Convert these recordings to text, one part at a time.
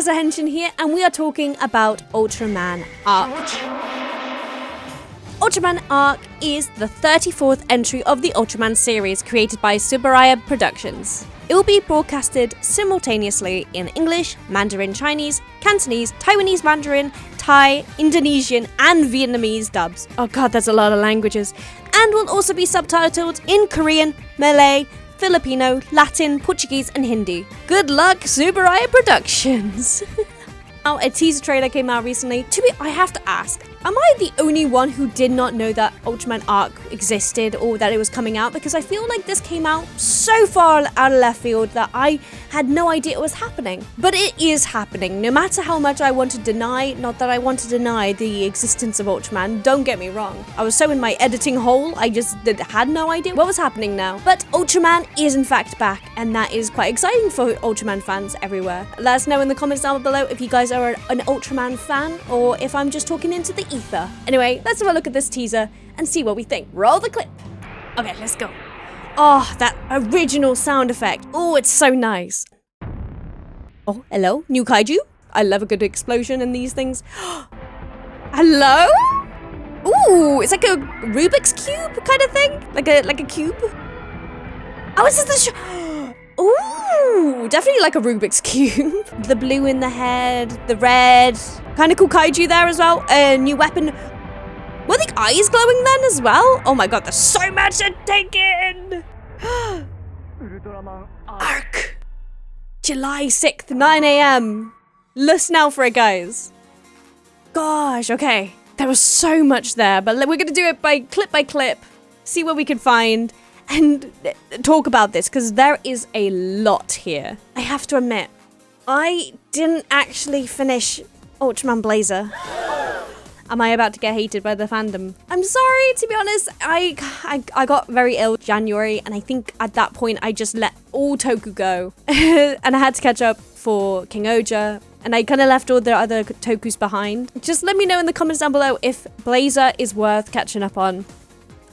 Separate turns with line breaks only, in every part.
Gaza Henshin here, and we are talking about Ultraman ARC. Ultraman ARC is the 34th entry of the Ultraman series created by Subaraya Productions. It will be broadcasted simultaneously in English, Mandarin Chinese, Cantonese, Taiwanese Mandarin, Thai, Indonesian, and Vietnamese dubs. Oh god, that's a lot of languages. And will also be subtitled in Korean, Malay, Filipino, Latin, Portuguese, and Hindi. Good luck, Subaraya Productions! Now, a teaser trailer came out recently. I have to ask, am I the only one who did not know that Ultraman ARC existed or that it was coming out? Because I feel like this came out so far out of left field that I had no idea it was happening. But it is happening, no matter how much I want to deny, not that I want to deny the existence of Ultraman, don't get me wrong. I was so in my editing hole, I just had no idea what was happening now. But Ultraman is in fact back, and that is quite exciting for Ultraman fans everywhere. Let us know in the comments down below if you guys are an Ultraman fan, or if I'm just talking into the ether. Anyway, let's have a look at this teaser and see what we think. Roll the clip. Okay, let's go. Oh, that original sound effect. Oh, it's so nice. Oh, hello, new kaiju. I love a good explosion in these things. Hello? Ooh, it's like a Rubik's Cube kind of thing? Like a cube? Oh, is this the Ooh, definitely like a Rubik's Cube. The blue in the head, the red. Kind of cool kaiju there as well. A new weapon. Were the eyes glowing then as well? Oh my god, there's so much to take in. ARC. July 6th, 9 a.m. Listen out for it, guys. Gosh, okay. There was so much there, but we're going to do it by clip, see what we can find, and talk about this, because there is a lot here. I have to admit, I didn't actually finish Ultraman Blazer. Am I about to get hated by the fandom? I'm sorry, to be honest. I got very ill January, and I think at that point I just let all Toku go. And I had to catch up for King Oja, and I kind of left all the other Tokus behind. Just let me know in the comments down below if Blazer is worth catching up on.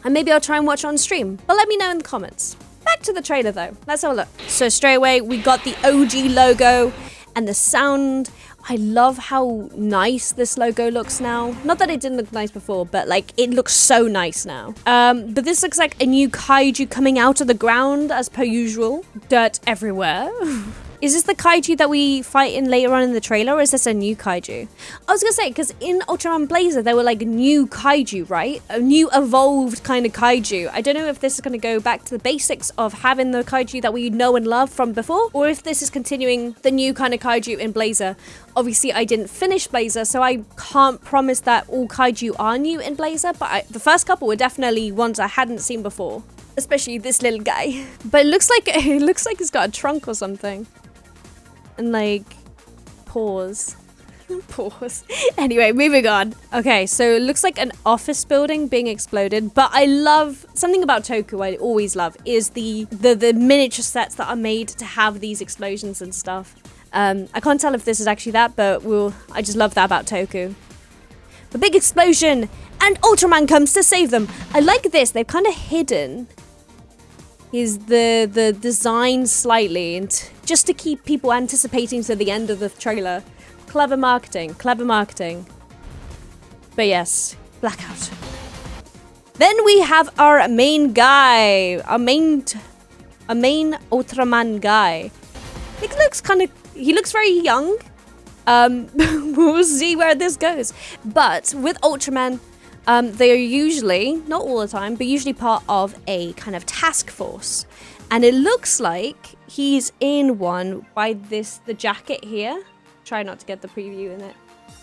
And maybe I'll try and watch it on stream. But let me know in the comments. Back to the trailer though. Let's have a look. So straight away, we got the OG logo and the sound. I love how nice this logo looks now. Not that it didn't look nice before, but like it looks so nice now. But this looks like a new kaiju coming out of the ground as per usual. Dirt everywhere. Is this the kaiju that we fight in later on in the trailer, or is this a new kaiju? I was gonna say, because in Ultraman Blazer, there were like new kaiju, right? A new evolved kind of kaiju. I don't know if this is gonna go back to the basics of having the kaiju that we know and love from before, or if this is continuing the new kind of kaiju in Blazer. Obviously, I didn't finish Blazer, so I can't promise that all kaiju are new in Blazer, but the first couple were definitely ones I hadn't seen before. Especially this little guy. But it looks like it's got a trunk or something. And like, paws. Pause. Anyway, moving on. Okay, so it looks like an office building being exploded, but I love something about Toku I always love is the miniature sets that are made to have these explosions and stuff. I can't tell if this is actually that, but I just love that about Toku. The big explosion, and Ultraman comes to save them. I like this. They've kind of hidden the design slightly, and just to keep people anticipating to the end of the trailer. Clever marketing. But yes, blackout. Then we have our main guy, our main Ultraman guy. He looks very young. We'll see where this goes. But with Ultraman, they are usually, not all the time, but usually part of a kind of task force. And it looks like he's in one by the jacket here. Try not to get the preview in it.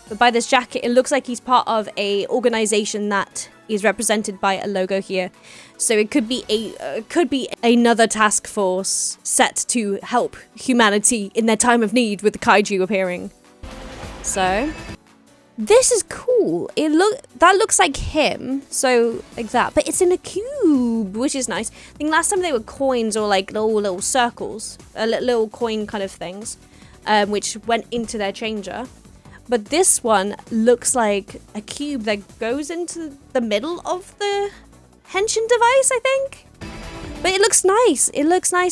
But by this jacket, it looks like he's part of a organization that is represented by a logo here. So it could be another task force set to help humanity in their time of need with the kaiju appearing. So this is cool. That looks like him, so like that, but it's in a cube, which is nice. I think last time they were coins or like little circles, little coin kind of things, which went into their changer. But this one looks like a cube that goes into the middle of the Henshin device, I think. But it looks nice.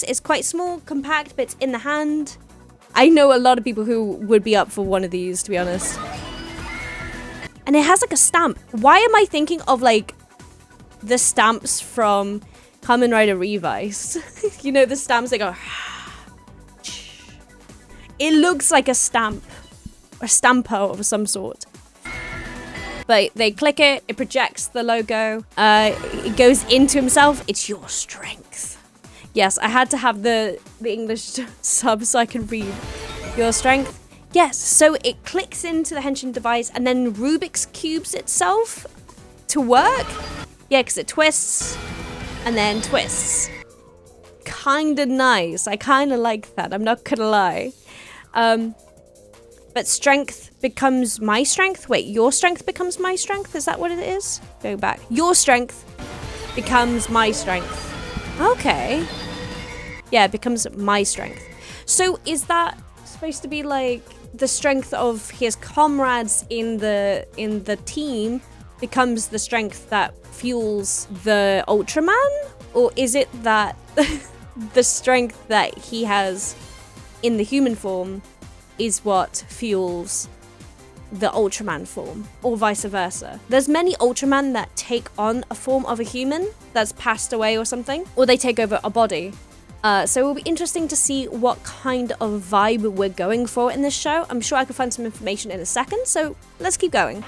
It's quite small, compact, but it's in the hand. I know a lot of people who would be up for one of these, to be honest. And it has like a stamp. Why am I thinking of like the stamps from Kamen Rider Revice? You know, the stamps that go... It looks like a stamp. Or stampo of some sort. But they click it, it projects the logo. It goes into himself. It's your strength. Yes, I had to have the English sub so I can read. Your strength. Yes, so it clicks into the Henshin device and then Rubik's cubes itself to work. Yeah, because it twists and then twists. Kinda nice. I kinda like that. I'm not gonna lie. But strength becomes my strength. Wait, your strength becomes my strength? Is that what it is? Go back. Your strength becomes my strength. Okay. Yeah, it becomes my strength. So is that supposed to be like the strength of his comrades in the team becomes the strength that fuels the Ultraman? Or is it that the strength that he has in the human form is what fuels the Ultraman form, or vice versa? There's many Ultraman that take on a form of a human that's passed away or something, or they take over a body. So it will be interesting to see what kind of vibe we're going for in this show. I'm sure I can find some information in a second, so let's keep going.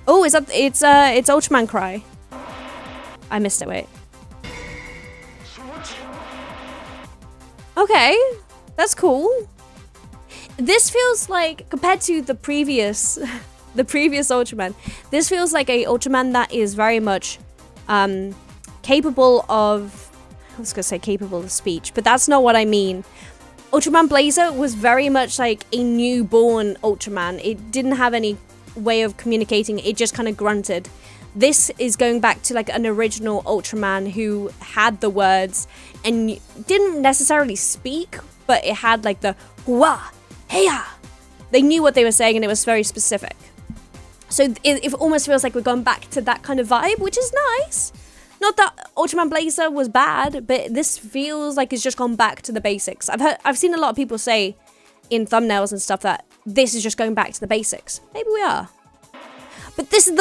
Oh, it's Ultraman Cry. I missed it, wait. Okay, that's cool. This feels like, compared to the previous Ultraman, this feels like a Ultraman that is very much capable of, I was gonna say capable of speech, but that's not what I mean. Ultraman Blazer was very much like a newborn Ultraman. It didn't have any way of communicating, it just kind of grunted. This is going back to like an original Ultraman who had the words and didn't necessarily speak, but it had like the wah, heya. They knew what they were saying and it was very specific. So it almost feels like we're going back to that kind of vibe, which is nice. Not that Ultraman Blazer was bad, but this feels like it's just gone back to the basics. I've seen a lot of people say in thumbnails and stuff that this is just going back to the basics. Maybe we are. But this is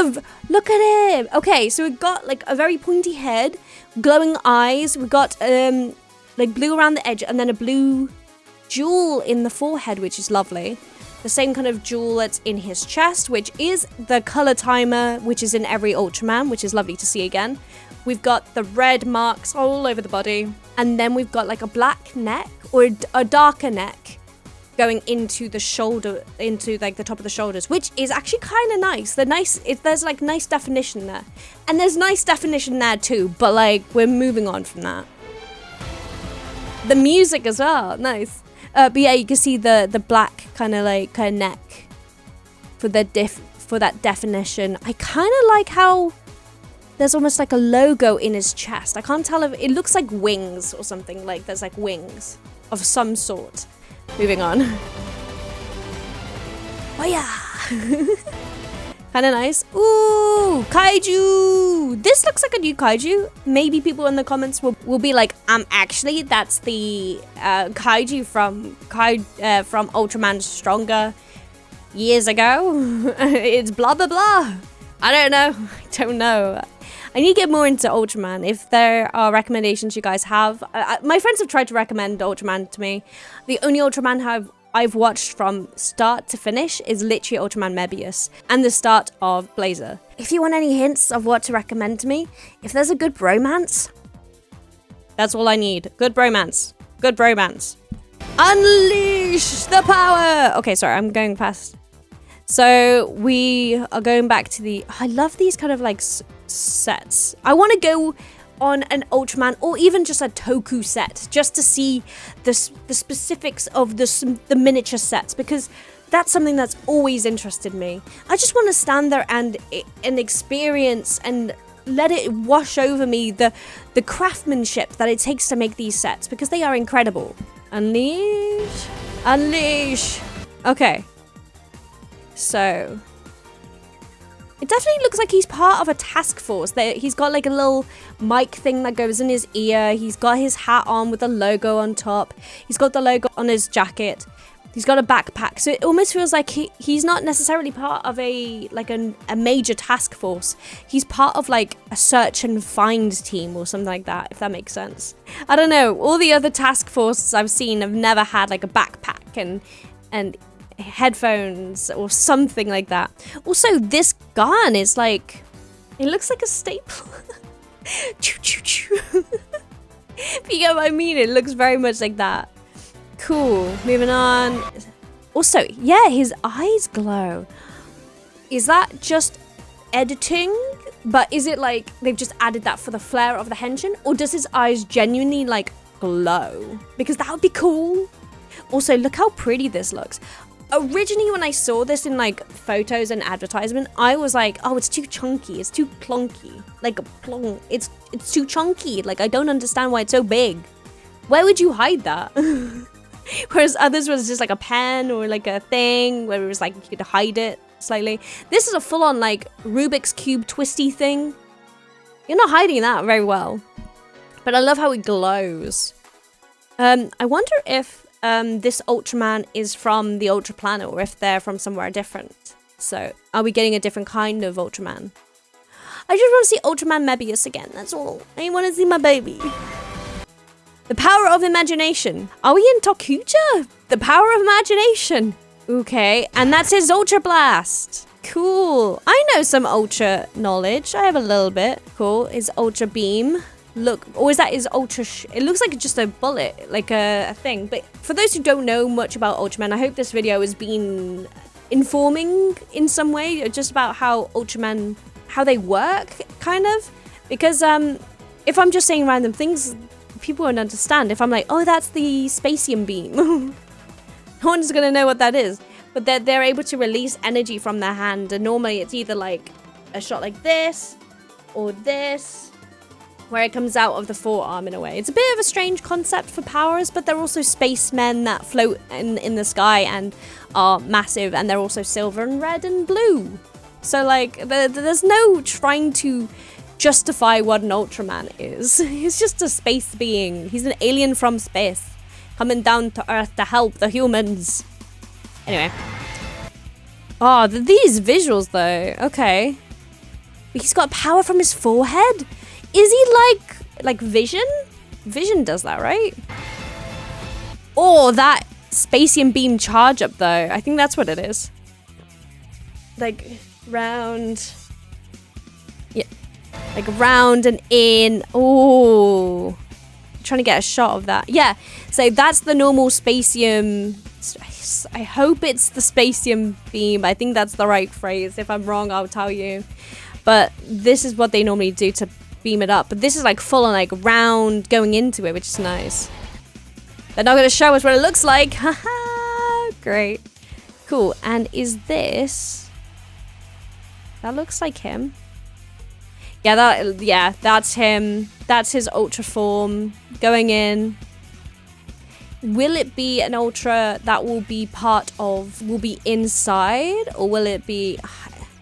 look at him. Okay, so we've got like a very pointy head, glowing eyes. We've got like blue around the edge and then a blue jewel in the forehead, which is lovely. The same kind of jewel that's in his chest, which is the color timer, which is in every Ultraman, which is lovely to see again. We've got the red marks all over the body. And then we've got like a black neck or a darker neck going into the shoulder, into like the top of the shoulders, which is actually kind of nice. There's like nice definition there. And there's nice definition there too, but like we're moving on from that. The music as well, nice. But yeah, you can see the black kind of neck for that definition. I kind of like how there's almost like a logo in his chest. I can't tell if it looks like wings or something, like there's like wings of some sort. Moving on. Oh yeah. Kind of nice. Ooh, Kaiju. This looks like a new Kaiju. Maybe people in the comments will be like, actually, that's the Kaiju from Ultraman Stronger years ago. It's blah, blah, blah. I don't know. I don't know. I need to get more into Ultraman. If there are recommendations you guys have. My friends have tried to recommend Ultraman to me. The only Ultraman I've watched from start to finish is literally Ultraman Mebius and the start of Blazer. If you want any hints of what to recommend to me, if there's a good bromance, that's all I need. Good bromance. Good bromance. Unleash the power! Okay, sorry, I'm going past. So we are going back to the... I love these kind of like sets. I want to go on an Ultraman or even just a Toku set just to see the specifics of the miniature sets, because that's something that's always interested me. I just want to stand there and experience and let it wash over me the craftsmanship that it takes to make these sets, because they are incredible. Unleash. Unleash. Okay. So It definitely looks like he's part of a task force. He's got like a little mic thing that goes in his ear. He's got his hat on with the logo on top. He's got the logo on his jacket. He's got a backpack. So it almost feels like he's not necessarily part of a major task force. He's part of like a search and find team or something like that, if that makes sense. I don't know. All the other task forces I've seen have never had like a backpack and headphones or something like that. Also, this gun is like, it looks like a staple. Choo choo choo. If you get what I mean, it looks very much like that. Cool, moving on. Also, yeah, his eyes glow. Is that just editing? But is it like they've just added that for the flair of the Henshin? Or does his eyes genuinely like glow? Because that would be cool. Also, look how pretty this looks. Originally, when I saw this in like photos and advertisement, I was like, oh, it's too chunky. It's too plonky. Like, plonk. It's too chunky. Like, I don't understand why it's so big. Where would you hide that? Whereas others was just like a pen or like a thing where it was like you could hide it slightly. This is a full-on like Rubik's Cube twisty thing. You're not hiding that very well. But I love how it glows. I wonder if this Ultraman is from the Ultra Planet or if they're from somewhere different. So, are we getting a different kind of Ultraman? I just want to see Ultraman Mebius again, that's all. I want to see my baby. The power of imagination. Are we in Tokuja? The power of imagination. Okay, and that's his Ultra Blast. Cool. I know some Ultra knowledge. I have a little bit. Cool. His Ultra Beam. Look, or is that his Ultra... it looks like just a bullet, like a thing. But for those who don't know much about Ultraman, I hope this video has been informing in some way, just about how Ultraman, how they work, kind of. Because if I'm just saying random things, people won't understand. If I'm like, oh, that's the Spacium Beam. No one's going to know what that is. But they're able to release energy from their hand. And normally it's either like a shot like this or this, where it comes out of the forearm in a way. It's a bit of a strange concept for powers, but they're also spacemen that float in the sky and are massive, and they're also silver and red and blue. So like, there's no trying to justify what an Ultraman is. He's just a space being. He's an alien from space, coming down to Earth to help the humans. Anyway. Oh, these visuals though. Okay. He's got power from his forehead? Is he like Vision? Vision does that, right? Oh, that Spacium Beam charge up though. I think that's what it is. Like round. Yeah. Like round and in. Oh. Trying to get a shot of that. Yeah. So that's the normal Spacium. I hope it's the Spacium Beam. I think that's the right phrase. If I'm wrong, I'll tell you. But this is what they normally do to beam it up, but this is like full on like round going into it, which is nice. They're not going to show us what it looks like. Haha, great, cool. And is this? That looks like him. Yeah, that's him. That's his Ultra form going in. Will it be an Ultra that will be will be inside, or will it be?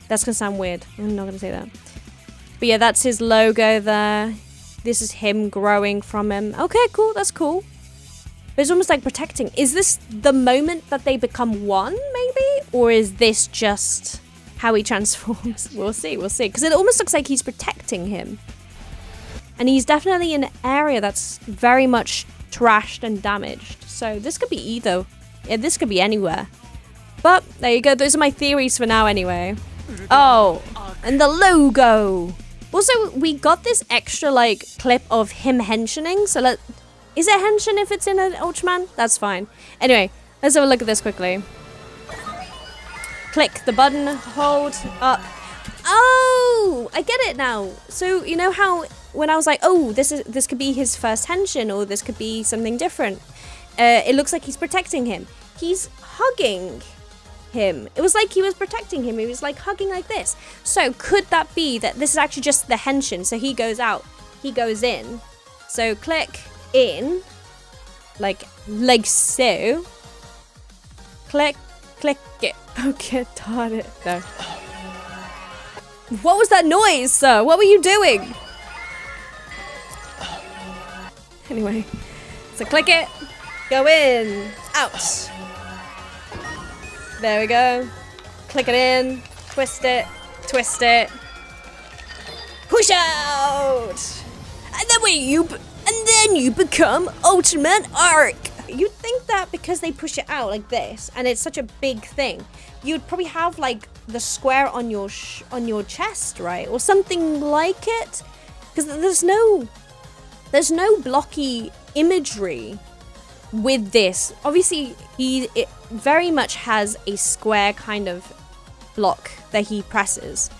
That's gonna sound weird. I'm not gonna say that. But yeah, that's his logo there. This is him growing from him. Okay, cool. That's cool. But it's almost like protecting. Is this the moment that they become one, maybe? Or is this just how he transforms? We'll see. We'll see. Because it almost looks like he's protecting him. And he's definitely in an area that's very much trashed and damaged. So this could be either. Yeah, this could be anywhere. But there you go. Those are my theories for now anyway. Oh, and the logo. Also, we got this extra like clip of him henshining. So is it henshin if it's in an Ultraman? That's fine. Anyway, let's have a look at this quickly. Click the button, hold up. Oh, I get it now. So you know how when I was like, oh, this could be his first henshin, or this could be something different. It looks like he's protecting him. He's hugging him. It was like he was protecting him. He was like hugging like this. So could that be that this is actually just the henshin? So he goes out, he goes in. So click in, like so. Click it. Okay, darn it. No. What was that noise, sir? What were you doing? Anyway, so click it, go in, out. There we go. Click it in, twist it, push out. And then you become Ultraman ARC. You'd think that because they push it out like this, and it's such a big thing, you'd probably have like the square on your chest, right, or something like it, because there's no blocky imagery with this. Obviously, it very much has a square kind of block that he presses.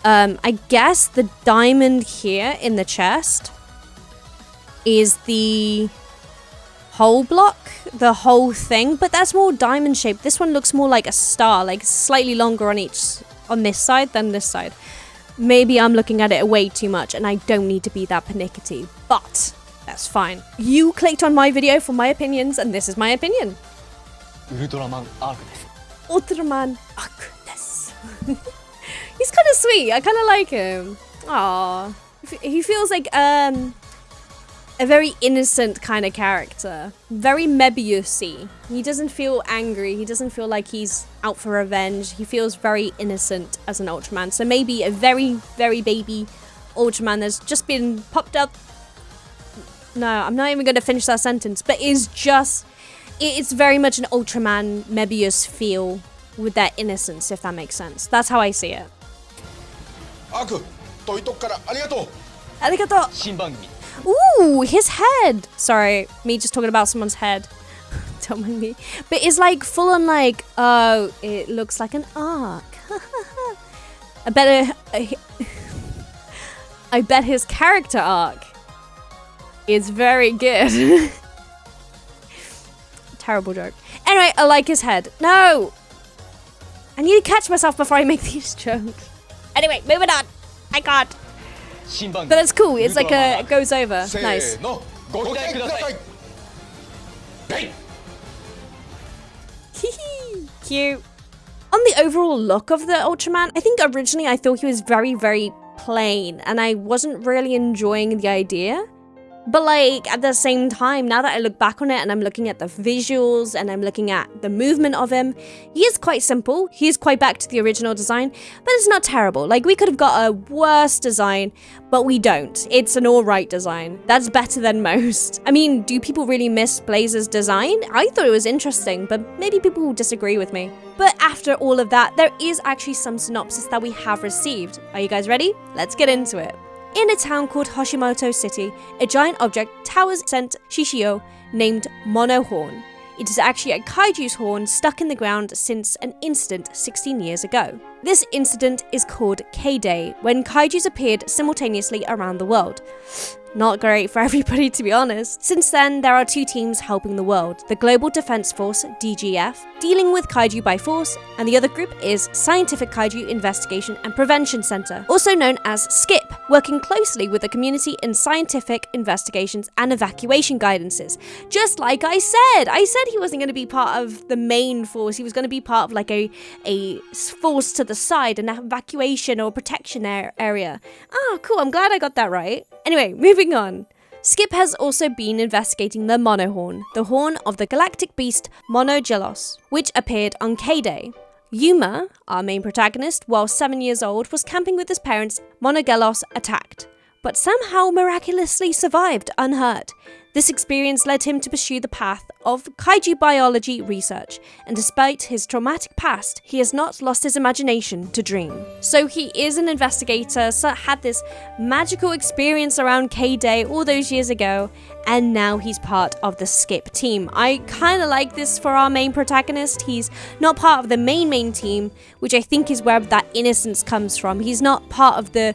I guess the diamond here in the chest is the whole block, the whole thing, but that's more diamond shaped. This one looks more like a star, like slightly longer on this side than this side. Maybe I'm looking at it way too much and I don't need to be that pernickety, but that's fine. You clicked on my video for my opinions and this is my opinion. Ultraman ARC. Ultraman ARC. He's kind of sweet. I kind of like him. Aww. He feels like a very innocent kind of character. Very Mebius-y. He doesn't feel angry. He doesn't feel like he's out for revenge. He feels very innocent as an Ultraman. So maybe a very, very baby Ultraman that's just been popped up. No, I'm not even going to finish that sentence. But it's very much an Ultraman Mebius feel with that innocence, if that makes sense. That's how I see it. Arigato. Ooh, his head. Sorry, me just talking about someone's head. Don't mind me. But it's like full on like, oh, it looks like an arc. I bet his character arc is very good. Terrible joke. Anyway, I like his head. No! I need to catch myself before I make these jokes. Anyway, moving on. I can't. But that's cool. It's like it goes over. Nice. Cute. On the overall look of the Ultraman, I think originally I thought he was very, very plain and I wasn't really enjoying the idea. But like at the same time, now that I look back on it and I'm looking at the visuals and I'm looking at the movement of him, he is quite simple. He is quite back to the original design, but it's not terrible. Like we could have got a worse design, but we don't. It's an alright design. That's better than most. I mean, do people really miss Blazer's design? I thought it was interesting, but maybe people will disagree with me. But after all of that, there is actually some synopsis that we have received. Are you guys ready? Let's get into it. In a town called Hoshimoto City, a giant object towers sent Shishio named Mono Horn. It is actually a kaiju's horn stuck in the ground since an incident 16 years ago. This incident is called K-Day, when kaijus appeared simultaneously around the world. Not great for everybody, to be honest. Since then, there are two teams helping the world. The Global Defense Force, DGF, dealing with kaiju by force, and the other group is Scientific Kaiju Investigation and Prevention Center, also known as SKIP, working closely with the community in scientific investigations and evacuation guidances. Just like I said he wasn't going to be part of the main force. He was going to be part of like a force to the side, an evacuation or protection area. Oh, cool. I'm glad I got that right. Anyway, moving on. Skip has also been investigating the Monohorn, the horn of the galactic beast Monogelos, which appeared on K-Day. Yuma, our main protagonist, while 7 years old, was camping with his parents. Monogelos attacked, but somehow miraculously survived unhurt. This experience led him to pursue the path of kaiju biology research, and despite his traumatic past, he has not lost his imagination to dream. So he is an investigator, had this magical experience around K-Day all those years ago, and now he's part of the SKIP team. I kind of like this for our main protagonist. He's not part of the main team, which I think is where that innocence comes from. He's not part of the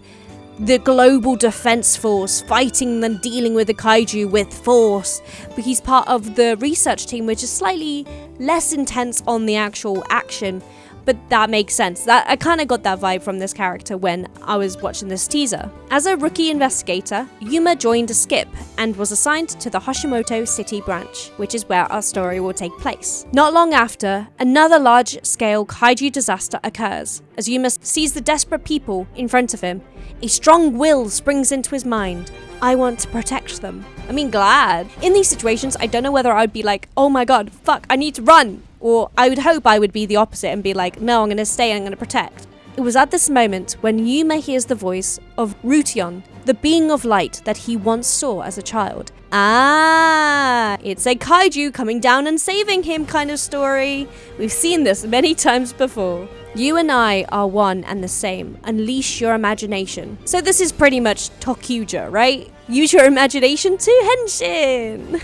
global defense force fighting and dealing with the kaiju with force, but he's part of the research team, which is slightly less intense on the actual action, but that makes sense. I kind of got that vibe from this character when I was watching this teaser. As a rookie investigator, Yuma joined Skip and was assigned to the Hashimoto City branch, which is where our story will take place. Not long after, another large-scale kaiju disaster occurs. As Yuma sees the desperate people in front of him, a strong will springs into his mind. I want to protect them. I mean, glad. In these situations, I don't know whether I'd be like, oh my god, fuck, I need to run. Or I would hope I would be the opposite and be like, no, I'm going to stay and I'm going to protect. It was at this moment when Yuma hears the voice of Rution, the being of light that he once saw as a child. Ah, it's a kaiju coming down and saving him kind of story. We've seen this many times before. You and I are one and the same. Unleash your imagination. So this is pretty much Tokyuja, right? Use your imagination to Henshin.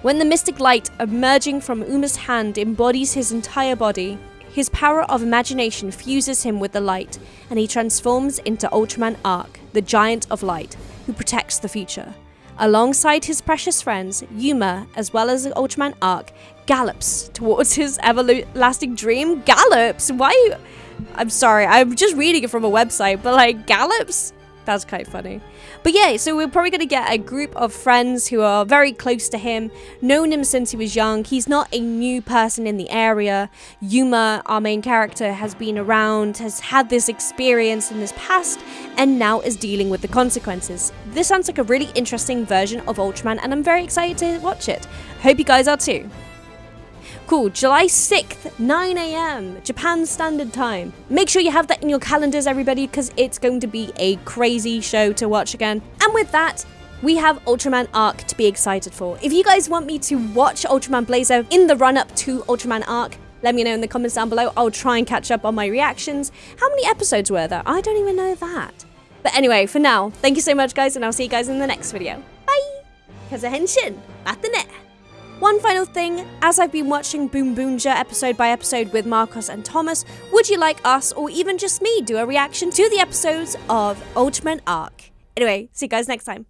When the mystic light emerging from Uma's hand embodies his entire body, his power of imagination fuses him with the light, and he transforms into Ultraman ARC, the giant of light, who protects the future. Alongside his precious friends, Yuma, as well as Ultraman ARC, gallops towards his everlasting dream. Gallops? Why? I'm sorry, I'm just reading it from a website, but like, gallops? That's kind of funny. But yeah, so we're probably going to get a group of friends who are very close to him, known him since he was young. He's not a new person in the area. Yuma, our main character, has been around, has had this experience in his past, and now is dealing with the consequences. This sounds like a really interesting version of Ultraman, and I'm very excited to watch it. Hope you guys are too. Cool, July 6th, 9 AM, Japan Standard Time. Make sure you have that in your calendars, everybody, because it's going to be a crazy show to watch again. And with that, we have Ultraman ARC to be excited for. If you guys want me to watch Ultraman Blazer in the run-up to Ultraman ARC, let me know in the comments down below. I'll try and catch up on my reactions. How many episodes were there? I don't even know that. But anyway, for now, thank you so much, guys, and I'll see you guys in the next video. Bye! Kezza Henshin, at the net. One final thing, as I've been watching Boom Boonja episode by episode with Marcos and Thomas, would you like us, or even just me, do a reaction to the episodes of Ultraman ARC? Anyway, see you guys next time.